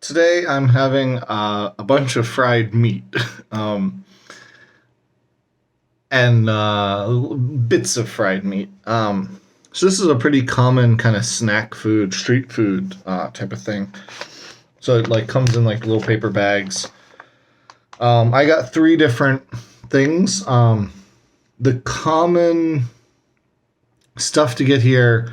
Today I'm having a bunch of fried meat um, and bits of fried meat. So this is a pretty common kind of snack food, street food type of thing. So it like comes in like little paper bags. I got three different things. The common stuff to get here,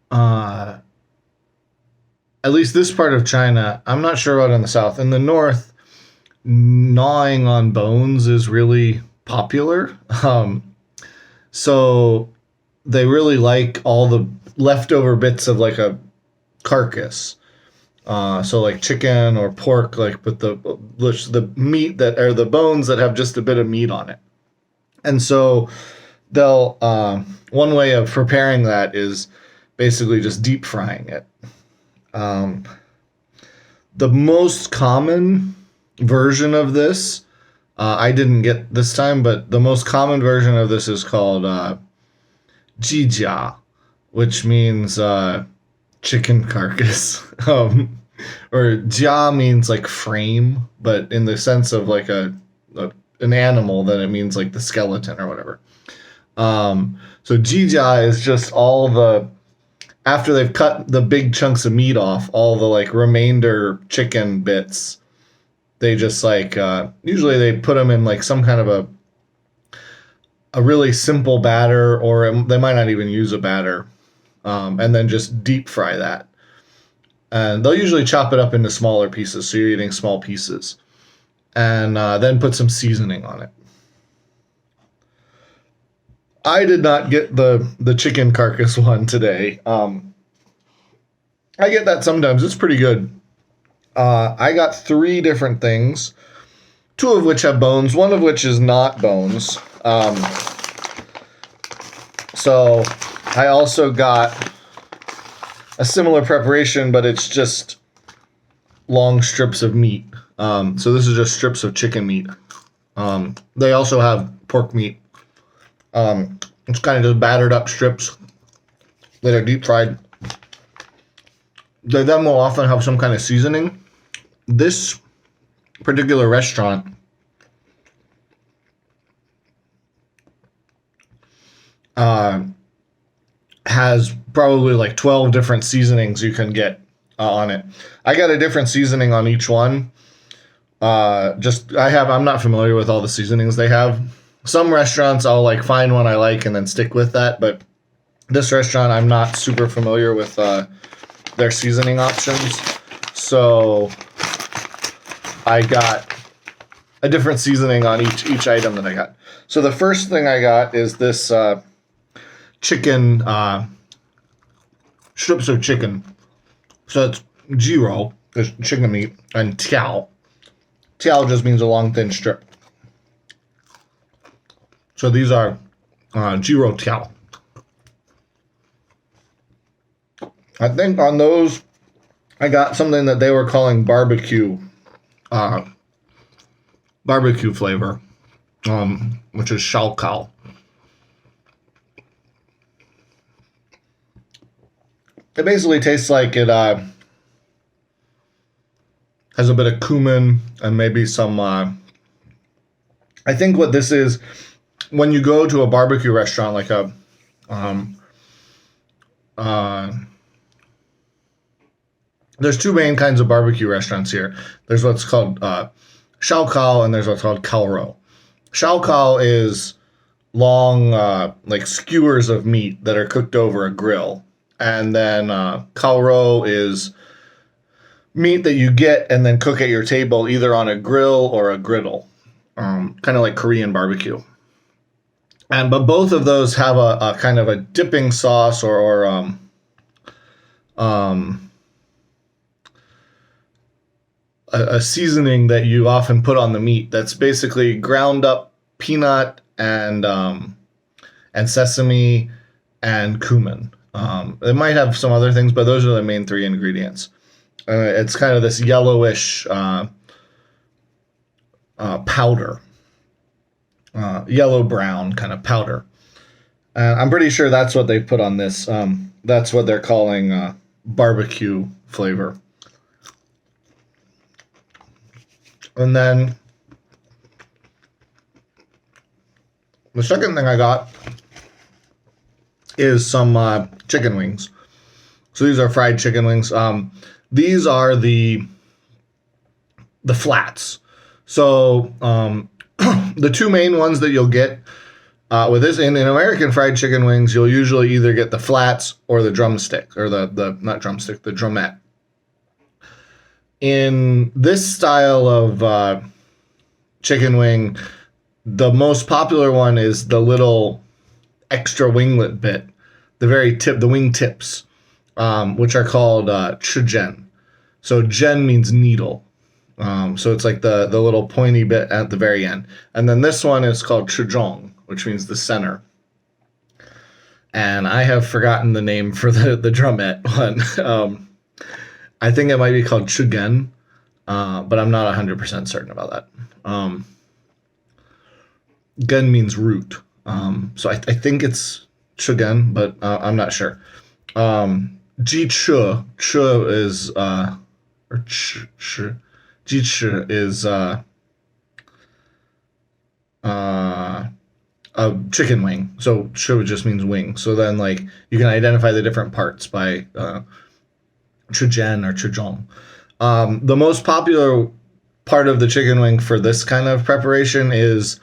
uh, at least this part of China, I'm not sure about in the south. In the north, gnawing on bones is really popular. So they really like all the leftover bits of like a carcass. So like chicken or pork, like with the meat that are the bones that have just a bit of meat on it. And so they'll one way of preparing that is basically just deep frying it. Um, the most common version of this, I didn't get this time, but the most common version of this is called jijia, which means chicken carcass. Or jia means like frame, but in the sense of like an animal, then it means like the skeleton or whatever. So jijia is just all the after they've cut the big chunks of meat off, all the like remainder chicken bits, they just like usually they put them in like some kind of a really simple batter, or they might not even use a batter, and then just deep fry that. And they'll usually chop it up into smaller pieces, so you're eating small pieces, and then put some seasoning on it. I did not get the chicken carcass one today. I get that sometimes. It's pretty good. I got three different things, two of which have bones, one of which is not bones. So I also got a similar preparation, but it's just long strips of meat. So this is just strips of chicken meat. They also have pork meat. It's kind of just battered up strips that are deep fried. They then will often have some kind of seasoning. This particular restaurant has probably like 12 different seasonings you can get on it. I got a different seasoning on each one. I'm not familiar with all the seasonings they have. Some restaurants I'll like find one I like and then stick with that, but this restaurant I'm not super familiar with their seasoning options. So I got a different seasoning on each item that I got. So the first thing I got is this chicken strips of chicken. So it's jiro, there's chicken meat, and tiao. Tiao just means a long thin strip. So these are jiro tiao. I think on those I got something that they were calling barbecue flavor, which is shao kao. It basically tastes like it has a bit of cumin and maybe some. I think what this is, when you go to a barbecue restaurant, like there's two main kinds of barbecue restaurants here. There's what's called shao kao, and there's what's called kao rou. Shao kao is long, like skewers of meat that are cooked over a grill. And then kao rou is meat that you get and then cook at your table, either on a grill or a griddle, kind of like Korean barbecue. But both of those have a kind of a dipping sauce or a seasoning that you often put on the meat. That's basically ground up peanut and sesame and cumin. It might have some other things, but those are the main three ingredients. It's kind of this yellowish powder, yellow-brown kind of powder. I'm pretty sure that's what they put on this. That's what they're calling barbecue flavor. And then the second thing I got is some chicken wings. So these are fried chicken wings. These are the flats. So the two main ones that you'll get with this in American fried chicken wings, you'll usually either get the flats or the drumstick, or the not drumstick, the drumette. In this style of chicken wing, the most popular one is the little extra winglet bit, the very tip, the wing tips, which are called chigen. So gen means needle. So it's like the little pointy bit at the very end. And then this one is called chuzhong, which means the center. And I have forgotten the name for the drumette one. I think it might be called chugen, but I'm not 100% certain about that. Gen means root. So I think it's chugen, but I'm not sure. Ji chu is or ch ji chu is a chicken wing. So chu just means wing. So then like you can identify the different parts by chujian or chuzhong. The most popular part of the chicken wing for this kind of preparation is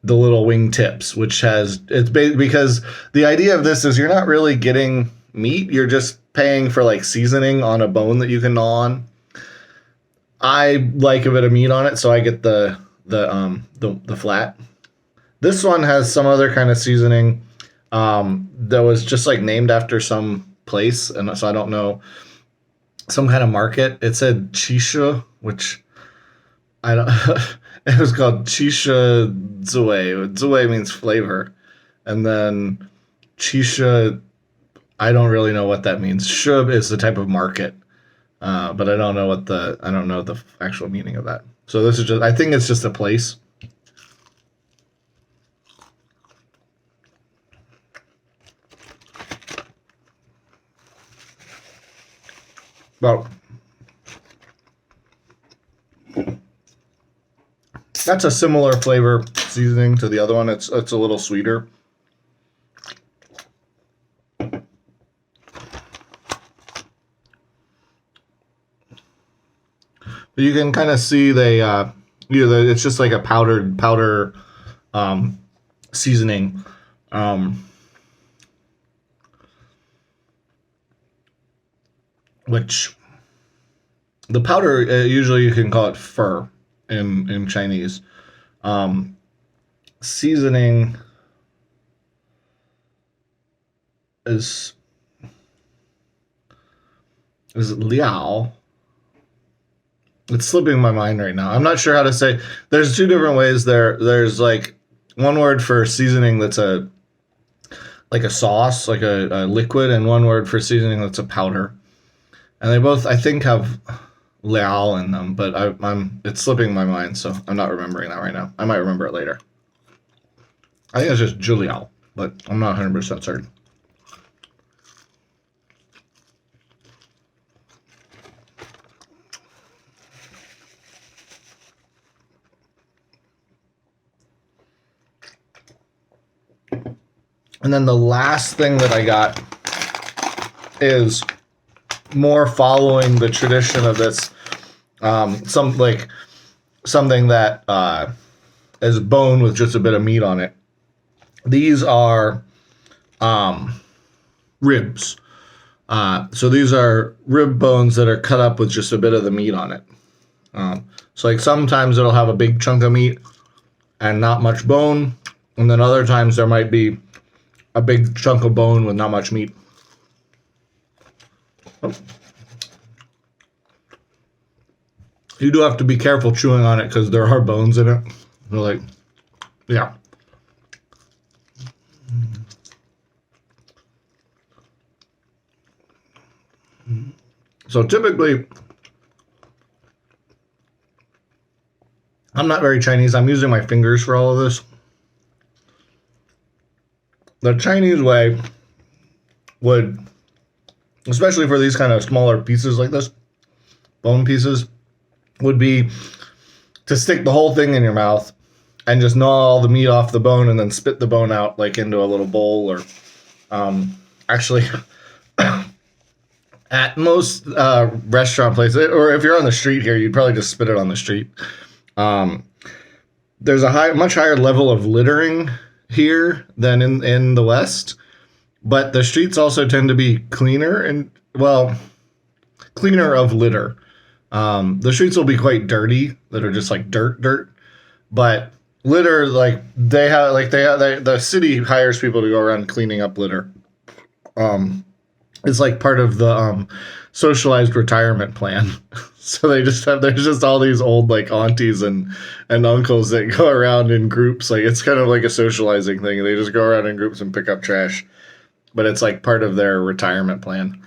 the little wing tips, which has because the idea of this is you're not really getting meat, you're just paying for like seasoning on a bone that you can gnaw on. I like a bit of meat on it, so I get the flat. This one has some other kind of seasoning that was just like named after some place, and so I don't know, some kind of market. It said Chisha, which I don't. It was called Chisha Zue. Zue means flavor, and then Chisha, I don't really know what that means. Shub is the type of market, but I don't know the actual meaning of that. So this is just, I think it's just a place. Well, that's a similar flavor seasoning to the other one. It's a little sweeter. But you can kind of see it's just like a powder seasoning. Which the powder, usually you can call it fur in Chinese. Seasoning is liao. It's slipping my mind right now. I'm not sure how to say. There's two different ways there. There's like one word for seasoning that's like a sauce, like a liquid, and one word for seasoning that's a powder. And they both, I think, have liao in them, but it's slipping my mind, so I'm not remembering that right now. I might remember it later. I think it's just juliao, but I'm not 100% certain. And then the last thing that I got is more following the tradition of this, something that is bone with just a bit of meat on it. These are ribs. So these are rib bones that are cut up with just a bit of the meat on it. So like sometimes it'll have a big chunk of meat and not much bone, and then other times there might be a big chunk of bone with not much meat. You do have to be careful chewing on it because there are bones in it. They're like, yeah. So typically, I'm not very Chinese. I'm using my fingers for all of this. The Chinese way would, especially for these kind of smaller pieces like this, bone pieces, would be to stick the whole thing in your mouth and just gnaw all the meat off the bone and then spit the bone out like into a little bowl. Or actually, at most restaurant places, or if you're on the street here, you'd probably just spit it on the street. There's a much higher level of littering here than in the West, but the streets also tend to be cleaner and, well, cleaner of litter. The streets will be quite dirty, that are just like dirt, but litter, like the city hires people to go around cleaning up litter. It's like part of the socialized retirement plan. So there's just all these old like aunties and uncles that go around in groups. Like it's kind of like a socializing thing. They just go around in groups and pick up trash. But it's like part of their retirement plan.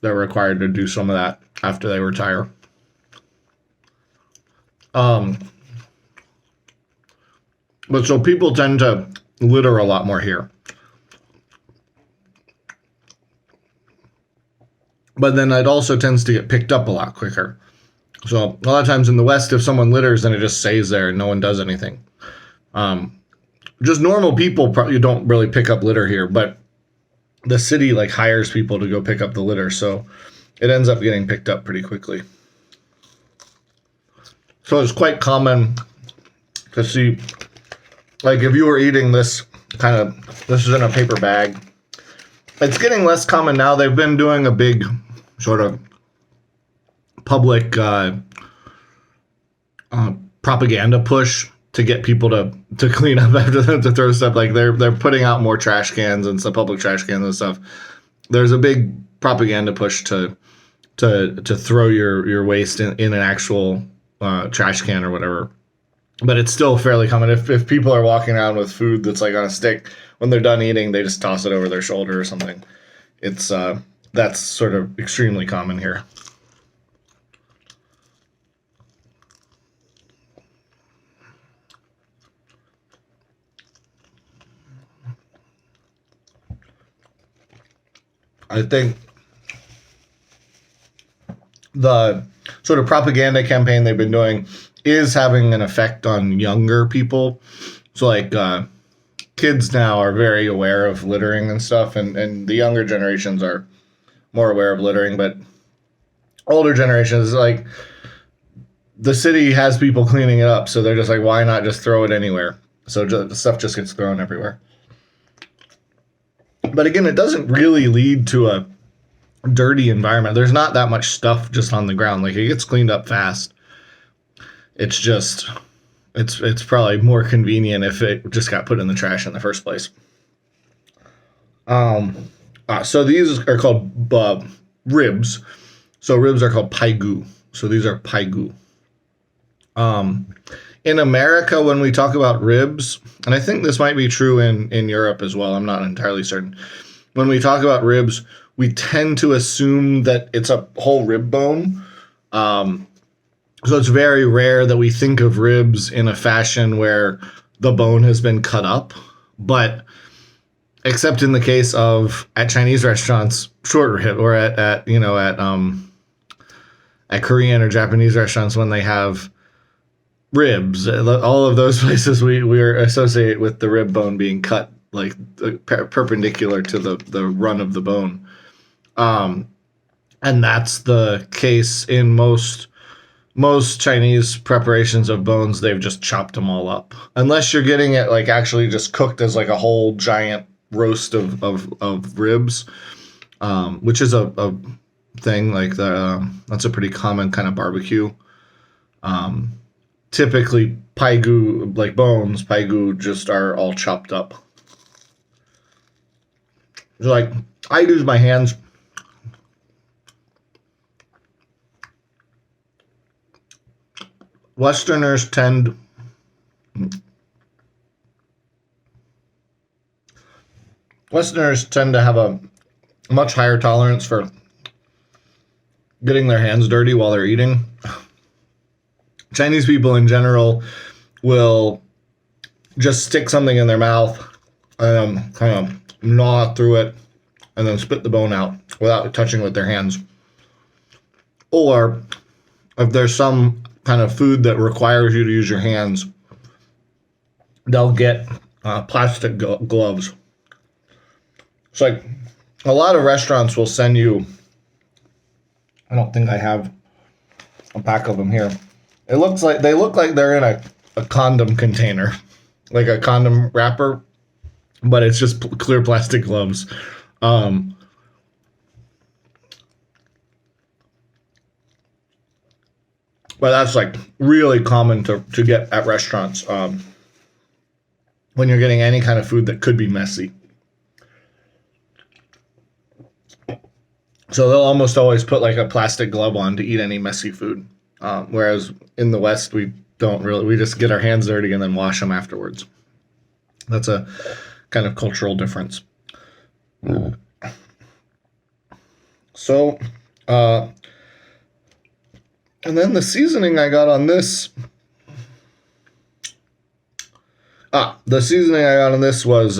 They're required to do some of that after they retire. But so people tend to litter a lot more here. But then it also tends to get picked up a lot quicker. So a lot of times in the West, if someone litters, then it just stays there and no one does anything. Just normal people probably don't really pick up litter here, but the city like hires people to go pick up the litter, so it ends up getting picked up pretty quickly. So it's quite common to see, like if you were eating this this is in a paper bag. It's getting less common now. They've been doing a big sort of public propaganda push to get people to clean up after them, to throw stuff. Like they're putting out more trash cans and some public trash cans and stuff. There's a big propaganda push to throw your waste in an actual trash can or whatever. But it's still fairly common. If people are walking around with food that's like on a stick, when they're done eating, they just toss it over their shoulder or something. It's that's sort of extremely common here. I think the sort of propaganda campaign they've been doing is having an effect on younger people. So like kids now are very aware of littering and stuff, and the younger generations are more aware of littering, but older generations, like the city has people cleaning it up, so they're just like, why not just throw it anywhere? So the stuff just gets thrown everywhere. But again, it doesn't really lead to a dirty environment. There's not that much stuff just on the ground. Like it gets cleaned up fast. It's just, it's probably more convenient if it just got put in the trash in the first place. So these are called ribs. So ribs are called paigu. So these are paigu. In America, when we talk about ribs, and I think this might be true in Europe as well, I'm not entirely certain. When we talk about ribs, we tend to assume that it's a whole rib bone. So it's very rare that we think of ribs in a fashion where the bone has been cut up. But except in the case of at Chinese restaurants, short rib, or at Korean or Japanese restaurants when they have ribs, all of those places we associate with the rib bone being cut like perpendicular to the run of the bone. And that's the case in most Chinese preparations of bones. They've just chopped them all up, unless you're getting it like actually just cooked as like a whole giant roast of ribs, which is a thing like that's a pretty common kind of barbecue. Typically paigu, like bones, paigu just are all chopped up. So like I use my hands. Westerners tend to have a much higher tolerance for getting their hands dirty while they're eating. Chinese people in general will just stick something in their mouth and kind of gnaw through it and then spit the bone out without touching with their hands. Or if there's some kind of food that requires you to use your hands, they'll get plastic gloves. It's like a lot of restaurants will send you. I don't think I have a pack of them here. They look like they're in a condom container, like a condom wrapper, but it's just clear plastic gloves. But that's like really common to get at restaurants when you're getting any kind of food that could be messy. So they'll almost always put like a plastic glove on to eat any messy food. Whereas in the West, we don't really, we just get our hands dirty and then wash them afterwards. That's a kind of cultural difference. So, and then the seasoning I got on this. The seasoning I got on this was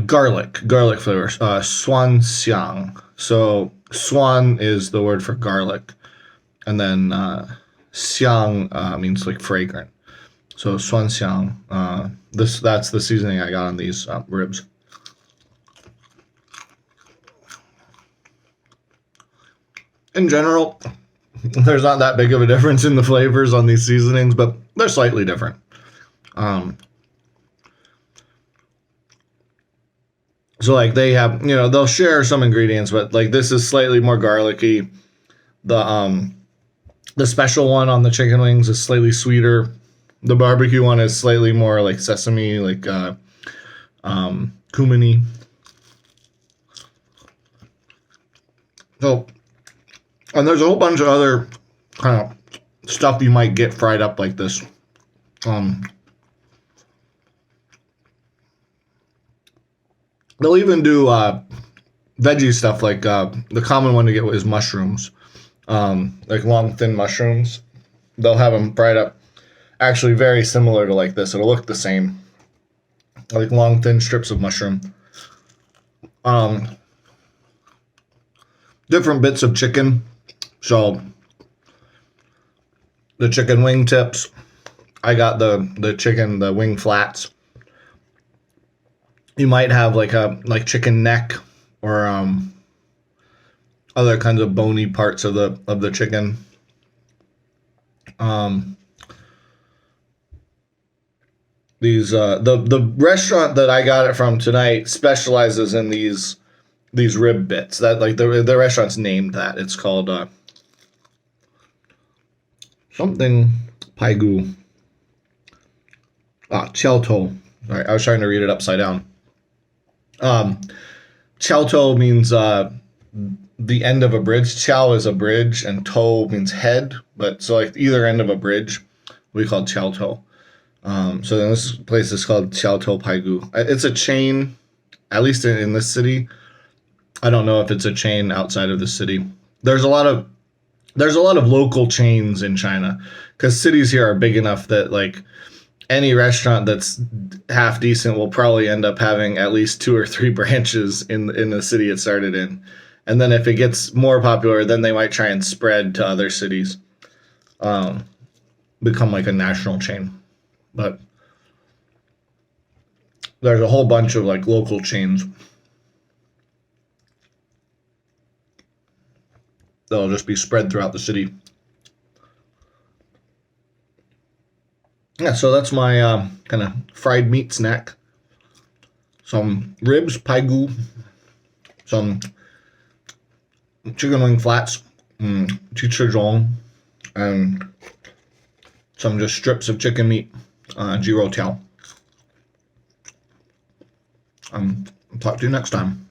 garlic flavor, swan xiang. So swan is the word for garlic, and then xiang means like fragrant. So swan xiang. That's the seasoning I got on these ribs. In general, there's not that big of a difference in the flavors on these seasonings, but they're slightly different. So like they have, they'll share some ingredients, but like this is slightly more garlicky. The special one on the chicken wings is slightly sweeter. The barbecue one is slightly more like sesame, like cumini. So, and there's a whole bunch of other kind of stuff you might get fried up like this. They'll even do veggie stuff, like the common one to get is mushrooms, like long, thin mushrooms. They'll have them fried up, actually very similar to like this. It'll look the same, like long, thin strips of mushroom. Different bits of chicken. So the chicken wing tips. I got the wing flats. You might have like chicken neck or other kinds of bony parts of the chicken. These the restaurant that I got it from tonight specializes in these rib bits. That like the restaurant's named that. It's called something Paigu. Chelto. All right, I was trying to read it upside down. Chelto means the end of a bridge. Chow is a bridge, and to means head. But so like either end of a bridge, we call Chelto. So then this place is called Chelto Paigu. It's a chain, at least in this city. I don't know if it's a chain outside of the city. There's a lot of local chains in China because cities here are big enough that like any restaurant that's half decent will probably end up having at least 2 or 3 branches in the city it started in. And then if it gets more popular, then they might try and spread to other cities, become like a national chain. But there's a whole bunch of like local chains. They'll just be spread throughout the city. Yeah, so that's my kind of fried meat snack. Some ribs, paigu, some chicken wing flats, chichazhong, and some just strips of chicken meat, jirotiao. Talk to you next time.